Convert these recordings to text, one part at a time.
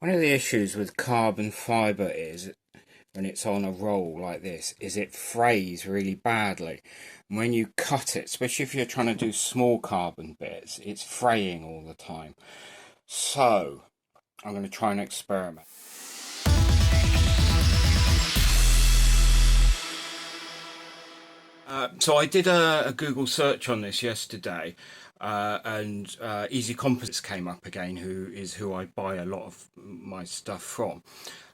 One of the issues with carbon fibre is when it's on a roll like this is it frays really badly. And when you cut it, especially if you're trying to do small carbon bits, it's fraying all the time. So I'm going to try an experiment. So I did a Google search on this yesterday, and Easy Composites came up again, who I buy a lot of my stuff from,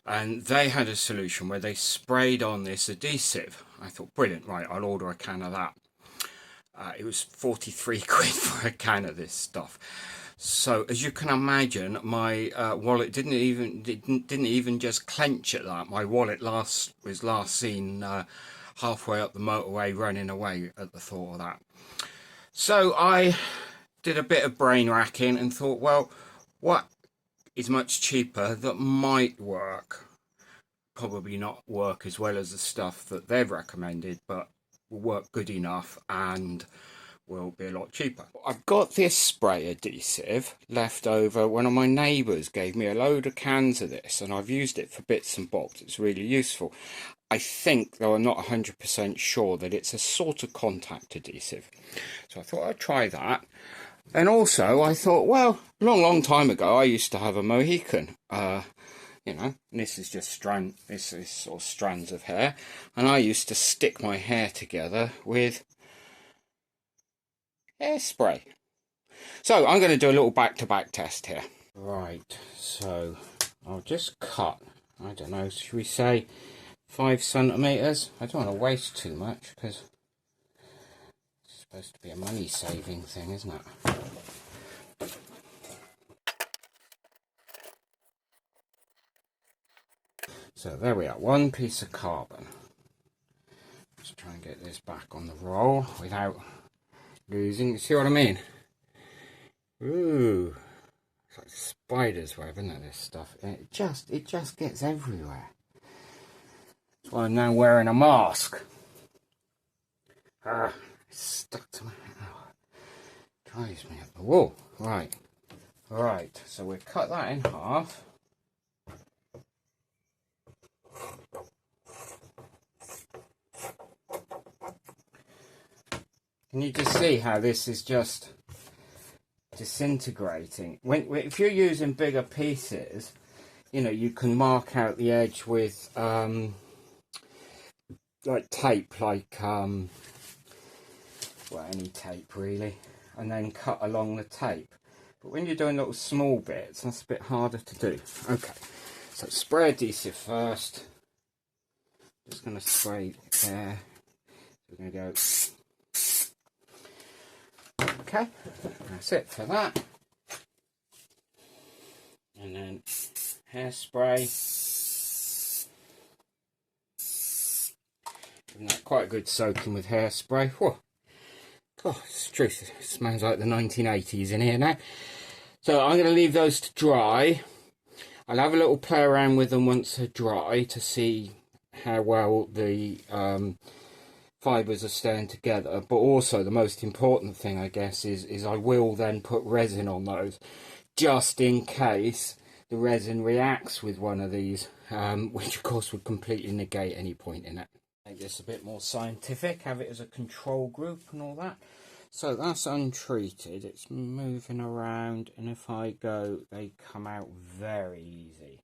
and they had a solution where they sprayed on this adhesive. I thought, brilliant, right, I'll order a can of that. It was 43 quid for a can of this stuff. So as you can imagine, my wallet didn't even just clench at that. My wallet was last seen halfway up the motorway running away at the thought of that. So I did a bit of brain racking and thought, well, what is much cheaper that might work? Probably not work as well as the stuff that they've recommended, but will work good enough and will be a lot cheaper. I've got this spray adhesive left over. One of my neighbours gave me a load of cans of this and I've used it for bits and bobs. It's really useful. I think, though I'm not 100% sure, that it's a sort of contact adhesive. So I thought I'd try that. And also I thought, well, a long time ago I used to have a Mohican. You know, and this is just this is sort of strands of hair. And I used to stick my hair together with Hairspray. So I'm going to do a little back-to-back test here. Right, so I'll just cut, I don't know, should we say 5 centimetres? I don't want to waste too much because it's supposed to be a money-saving thing, isn't it? So there we are, one piece of carbon. Let's try and get this back on the roll without losing. You see what I mean? Ooh, it's like spider's web, isn't it? This stuff. It just gets everywhere. That's why I'm now wearing a mask. It's stuck to my hair. Drives me up the wall. Right. Right. So we'll cut that in half. Can you just see how this is just disintegrating? If you're using bigger pieces, you know, you can mark out the edge with like tape, like well, any tape really, and then cut along the tape. But when you're doing little small bits, that's a bit harder to do. Okay, so spray adhesive first. Just going to spray there. We're going to go. Okay, that's it for that. And then hairspray. Giving that quite a good soaking with hairspray. Whoa. God, it's true. It smells like the 1980s in here now. So I'm going to leave those to dry. I'll have a little play around with them once they're dry to see how well the fibres are staying together, but also the most important thing, I guess, is I will then put resin on those just in case the resin reacts with one of these, which of course would completely negate any point in it. Make this a bit more scientific, have it as a control group and all that. So that's untreated, it's moving around, and if I go, they come out very easy.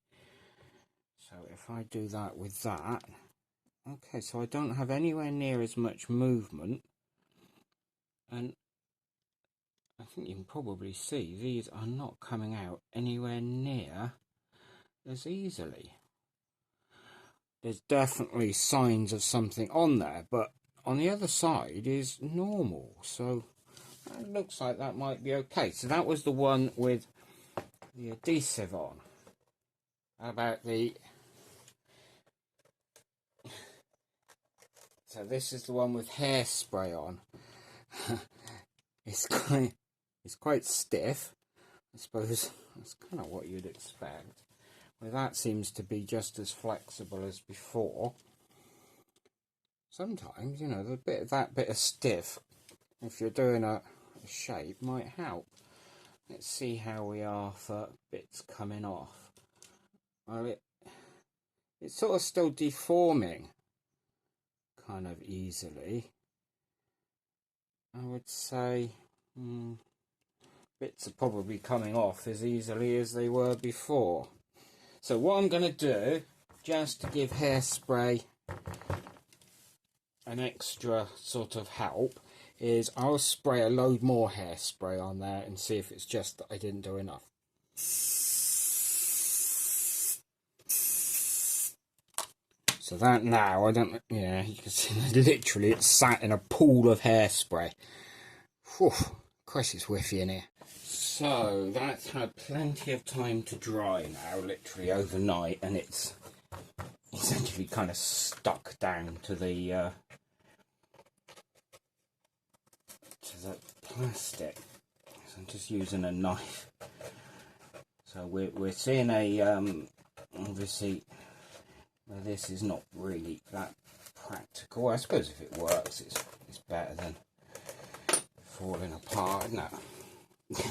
So if I do that with that, okay, so I don't have anywhere near as much movement, and I think you can probably see these are not coming out anywhere near as easily. There's definitely signs of something on there, but on the other side is normal, so it looks like that might be okay. So that was the one with the adhesive on. How about the... So this is the one with hairspray on. It's quite stiff. I suppose that's kind of what you'd expect. Well, that seems to be just as flexible as before. Sometimes, you know, that bit of stiff, if you're doing a shape, might help. Let's see how we are for bits coming off. well, it's sort of still deforming kind of easily. I would say bits are probably coming off as easily as they were before. So what I'm going to do, just to give Hairspray an extra sort of help, is I'll spray a load more Hairspray on there and see if it's just that I didn't do enough. So that now, you can see literally it's sat in a pool of Hairspray. Whew, Christ, it's whiffy in here. So that's had plenty of time to dry now, literally overnight, and it's essentially kind of stuck down to the plastic. So I'm just using a knife. So we're seeing a obviously, well, this is not really that practical. I suppose if it works, it's better than falling apart, isn't it?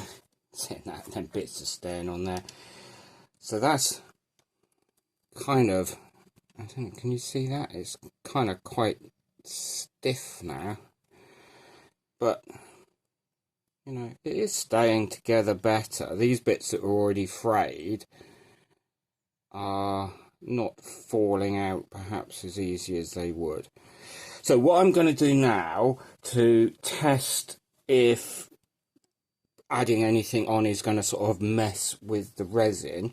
Seeing that, then bits are staying on there. So that's kind of, I don't know, can you see that? It's kind of quite stiff now, but you know, it is staying together better. These bits that are already frayed are not falling out perhaps as easy as they would. So what I'm going to do now to test if adding anything on is going to sort of mess with the resin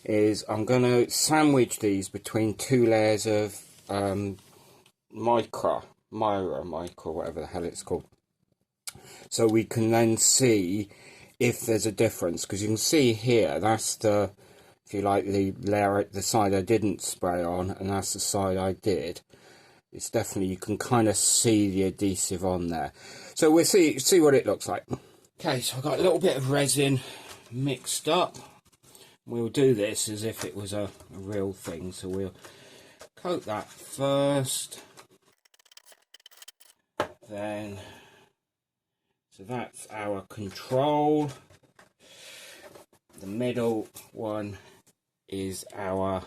is I'm going to sandwich these between two layers of Myra, whatever the hell it's called, so we can then see if there's a difference, because you can see here that's the, if you like, the layer, the side I didn't spray on, and that's the side I did. It's definitely, you can kind of see the adhesive on there. So we'll see what it looks like. Okay, so I've got a little bit of resin mixed up. We'll do this as if it was a real thing. So we'll coat that first. Then, so that's our control. The middle one is our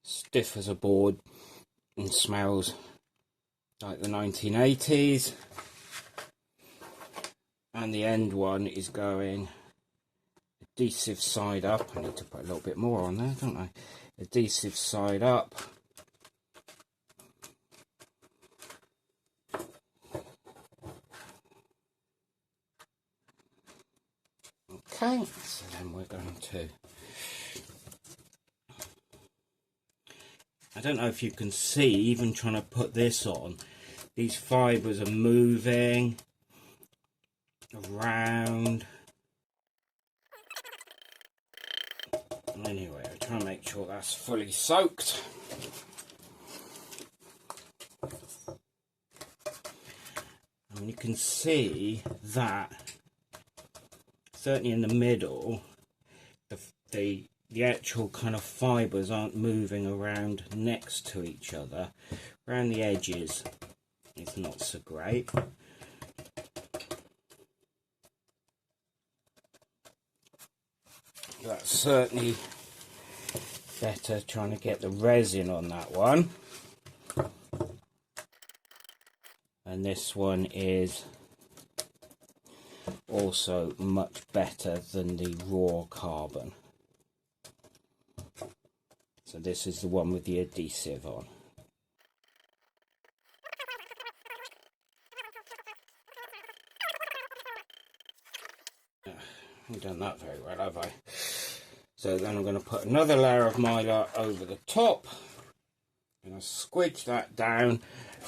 stiff as a board and smells like the 1980s. And the end one is going adhesive side up. I need to put a little bit more on there, don't I? Adhesive side up. Okay, so then we're going to, I don't know if you can see, even trying to put this on, these fibres are moving around. Anyway, I try and make sure that's fully soaked. And you can see that certainly in the middle, the actual kind of fibres aren't moving around next to each other. Around the edges, it's not so great. That's certainly better, trying to get the resin on that one. And this one is also much better than the raw carbon. So this is the one with the adhesive on. I haven't done that very well, have I? So then I'm going to put another layer of mylar over the top. I'm going to squidge that down,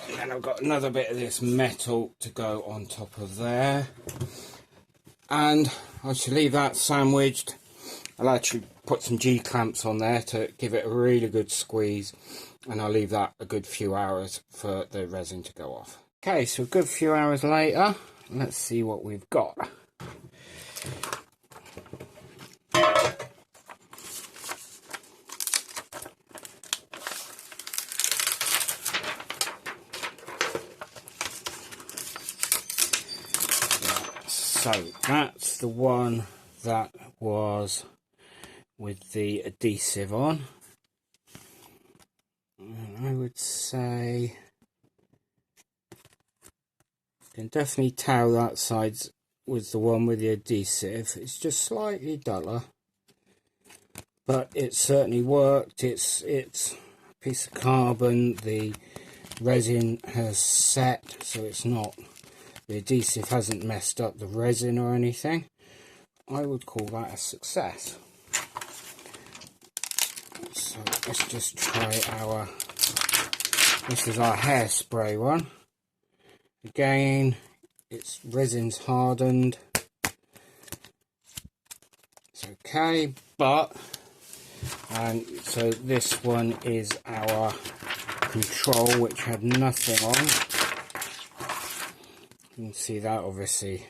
and then I've got another bit of this metal to go on top of there. And I should leave that sandwiched. I'll actually put some G-clamps on there to give it a really good squeeze, and I'll leave that a good few hours for the resin to go off. Okay, so a good few hours later, let's see what we've got. So that's the one that was with the adhesive on. And I would say you can definitely tell that side's with the one with the adhesive. It's just slightly duller, but it certainly worked. It's a piece of carbon. The resin has set, so it's not, the adhesive hasn't messed up the resin or anything. I would call that a success. So let's just try this is our hairspray one. Again, its resin's hardened. It's okay, but, and so this one is our control, which had nothing on. You can see that obviously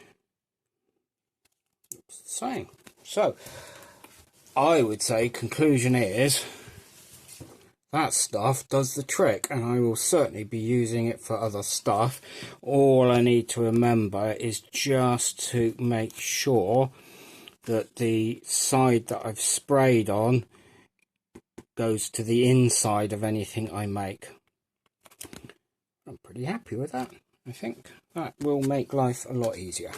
it's the same. So I would say conclusion is that stuff does the trick, and I will certainly be using it for other stuff. All I need to remember is just to make sure that the side that I've sprayed on goes to the inside of anything I make. I'm pretty happy with that. I think that will make life a lot easier.